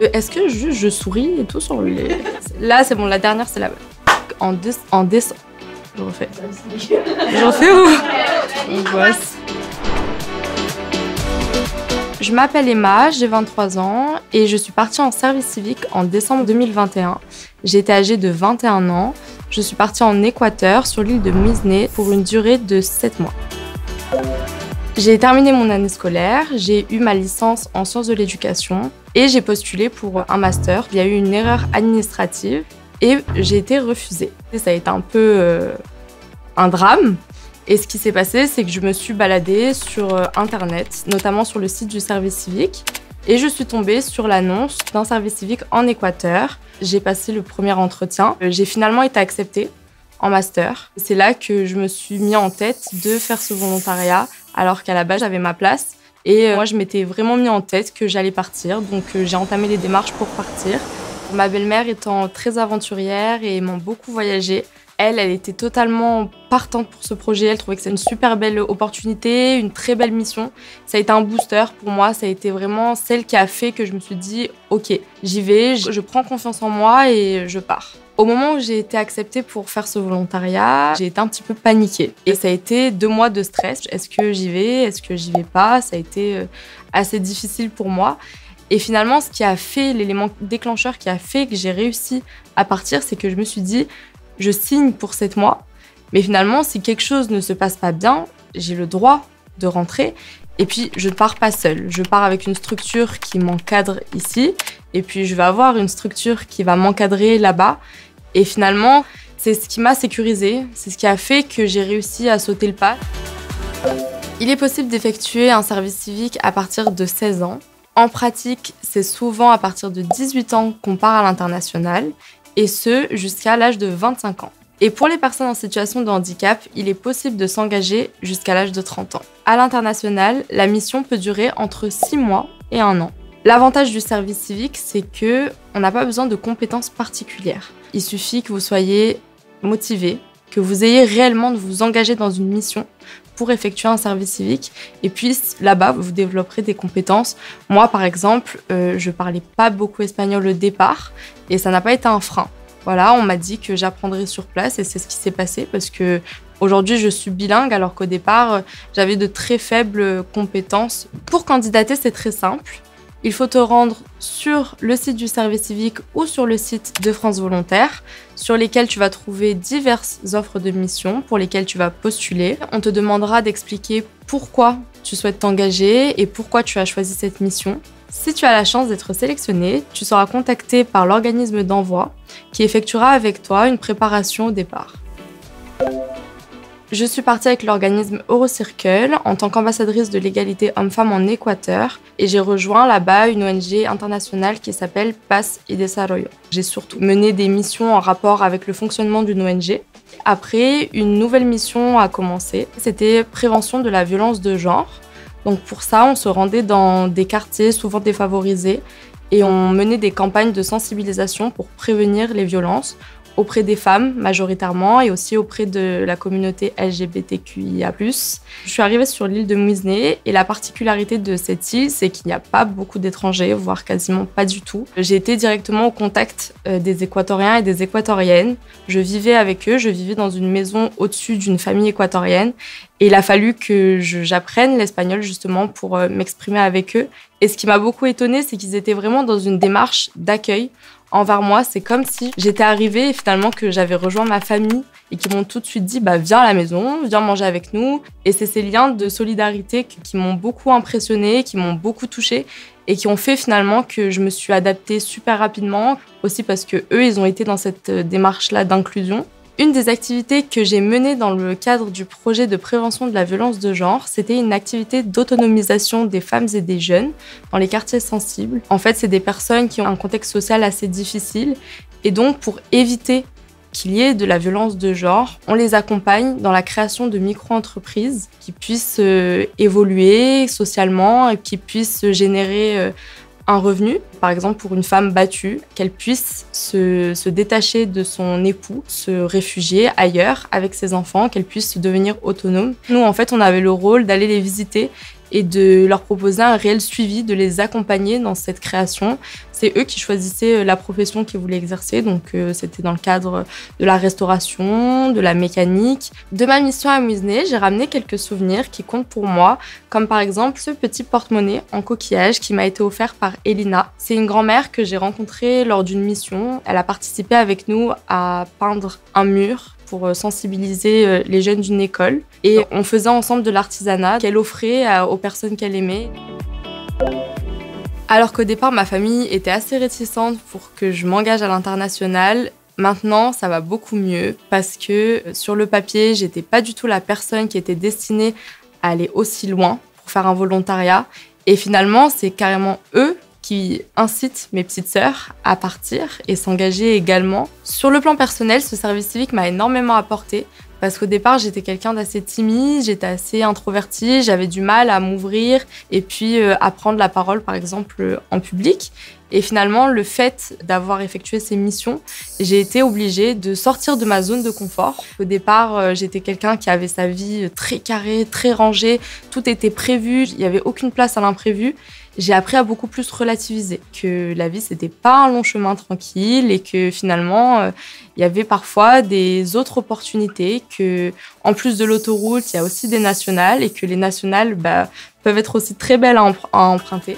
Est-ce que juste je souris et tout sur les... Là, c'est bon, la dernière, c'est la... En décembre... Je refais. Je refais où? Angoisse. Je m'appelle Emma, j'ai 23 ans et je suis partie en service civique en décembre 2021. J'étais âgée de 21 ans. Je suis partie en Équateur, sur l'île de Muisne, pour une durée de 7 mois. J'ai terminé mon année scolaire, j'ai eu ma licence en sciences de l'éducation et j'ai postulé pour un master. Il y a eu une erreur administrative et j'ai été refusée. Ça a été un peu un drame. Et ce qui s'est passé, c'est que je me suis baladée sur Internet, notamment sur le site du service civique, et je suis tombée sur l'annonce d'un service civique en Équateur. J'ai passé le premier entretien. J'ai finalement été acceptée en master. C'est là que je me suis mis en tête de faire ce volontariat, alors qu'à la base, j'avais ma place. Et moi, je m'étais vraiment mis en tête que j'allais partir, donc j'ai entamé les démarches pour partir. Ma belle-mère étant très aventurière et aimant beaucoup voyager, elle était totalement partante pour ce projet. Elle trouvait que c'est une super belle opportunité, une très belle mission. Ça a été un booster pour moi. Ça a été vraiment celle qui a fait que je me suis dit « Ok, j'y vais, je prends confiance en moi et je pars ». Au moment où j'ai été acceptée pour faire ce volontariat, j'ai été un petit peu paniquée. Et ça a été 2 mois de stress. Est-ce que j'y vais? Est-ce que j'y vais pas? Ça a été assez difficile pour moi. Et finalement, ce qui a fait, l'élément déclencheur qui a fait que j'ai réussi à partir, c'est que je me suis dit « Je signe pour 7 mois, mais finalement, si quelque chose ne se passe pas bien, j'ai le droit de rentrer. Et puis, je ne pars pas seule. Je pars avec une structure qui m'encadre ici, et puis je vais avoir une structure qui va m'encadrer là-bas. Et finalement, c'est ce qui m'a sécurisée, c'est ce qui a fait que j'ai réussi à sauter le pas. Il est possible d'effectuer un service civique à partir de 16 ans. En pratique, c'est souvent à partir de 18 ans qu'on part à l'international, et ce, jusqu'à l'âge de 25 ans. Et pour les personnes en situation de handicap, il est possible de s'engager jusqu'à l'âge de 30 ans. À l'international, la mission peut durer entre 6 mois et 1 an. L'avantage du service civique, c'est qu'on n'a pas besoin de compétences particulières. Il suffit que vous soyez motivé, que vous ayez réellement de vous engager dans une mission pour effectuer un service civique. Et puis là-bas, vous développerez des compétences. Moi, par exemple, je parlais pas beaucoup espagnol au départ et ça n'a pas été un frein. Voilà, on m'a dit que j'apprendrais sur place et c'est ce qui s'est passé parce que aujourd'hui, je suis bilingue alors qu'au départ, j'avais de très faibles compétences. Pour candidater, c'est très simple. Il faut te rendre sur le site du service civique ou sur le site de France Volontaire, sur lesquels tu vas trouver diverses offres de mission pour lesquelles tu vas postuler. On te demandera d'expliquer pourquoi tu souhaites t'engager et pourquoi tu as choisi cette mission. Si tu as la chance d'être sélectionné, tu seras contacté par l'organisme d'envoi qui effectuera avec toi une préparation au départ. Je suis partie avec l'organisme Eurocircle en tant qu'ambassadrice de l'égalité homme-femme en Équateur et j'ai rejoint là-bas une ONG internationale qui s'appelle Paz y Desarrollo. J'ai surtout mené des missions en rapport avec le fonctionnement d'une ONG. Après, une nouvelle mission a commencé, c'était prévention de la violence de genre. Donc pour ça, on se rendait dans des quartiers souvent défavorisés et on menait des campagnes de sensibilisation pour prévenir les violences auprès des femmes majoritairement et aussi auprès de la communauté LGBTQIA+. Je suis arrivée sur l'île de Muisne et la particularité de cette île, c'est qu'il n'y a pas beaucoup d'étrangers, voire quasiment pas du tout. J'ai été directement au contact des Équatoriens et des Équatoriennes. Je vivais avec eux, je vivais dans une maison au-dessus d'une famille équatorienne et il a fallu que j'apprenne l'espagnol justement pour m'exprimer avec eux. Et ce qui m'a beaucoup étonnée, c'est qu'ils étaient vraiment dans une démarche d'accueil envers moi. C'est comme si j'étais arrivée et finalement que j'avais rejoint ma famille et qui m'ont tout de suite dit « viens à la maison, viens manger avec nous ». Et c'est ces liens de solidarité qui m'ont beaucoup impressionnée, qui m'ont beaucoup touchée et qui ont fait finalement que je me suis adaptée super rapidement. Aussi parce que eux, ils ont été dans cette démarche-là d'inclusion. Une des activités que j'ai menées dans le cadre du projet de prévention de la violence de genre, c'était une activité d'autonomisation des femmes et des jeunes dans les quartiers sensibles. En fait, c'est des personnes qui ont un contexte social assez difficile et donc pour éviter qu'il y ait de la violence de genre, on les accompagne dans la création de micro-entreprises qui puissent évoluer socialement et qui puissent générer un revenu, par exemple pour une femme battue, qu'elle puisse se détacher de son époux, se réfugier ailleurs avec ses enfants, qu'elle puisse devenir autonome. Nous, en fait, on avait le rôle d'aller les visiter et de leur proposer un réel suivi, de les accompagner dans cette création. C'est eux qui choisissaient la profession qu'ils voulaient exercer, donc c'était dans le cadre de la restauration, de la mécanique. De ma mission à Muizenay, j'ai ramené quelques souvenirs qui comptent pour moi, comme par exemple ce petit porte-monnaie en coquillage qui m'a été offert par Elina. C'est une grand-mère que j'ai rencontrée lors d'une mission. Elle a participé avec nous à peindre un mur pour sensibiliser les jeunes d'une école. Et on faisait ensemble de l'artisanat qu'elle offrait aux personnes qu'elle aimait. Alors qu'au départ, ma famille était assez réticente pour que je m'engage à l'international, maintenant, ça va beaucoup mieux parce que sur le papier, j'étais pas du tout la personne qui était destinée à aller aussi loin pour faire un volontariat. Et finalement, c'est carrément eux qui incitent mes petites sœurs à partir et s'engager également. Sur le plan personnel, ce service civique m'a énormément apporté. Parce qu'au départ, j'étais quelqu'un d'assez timide, j'étais assez introvertie, j'avais du mal à m'ouvrir et puis à prendre la parole, par exemple, en public. Et finalement, le fait d'avoir effectué ces missions, j'ai été obligée de sortir de ma zone de confort. Au départ, j'étais quelqu'un qui avait sa vie très carrée, très rangée, tout était prévu, il n'y avait aucune place à l'imprévu. J'ai appris à beaucoup plus relativiser, que la vie, c'était pas un long chemin tranquille et que finalement, il y avait parfois des autres opportunités, que en plus de l'autoroute, il y a aussi des nationales et que les nationales peuvent être aussi très belles à emprunter.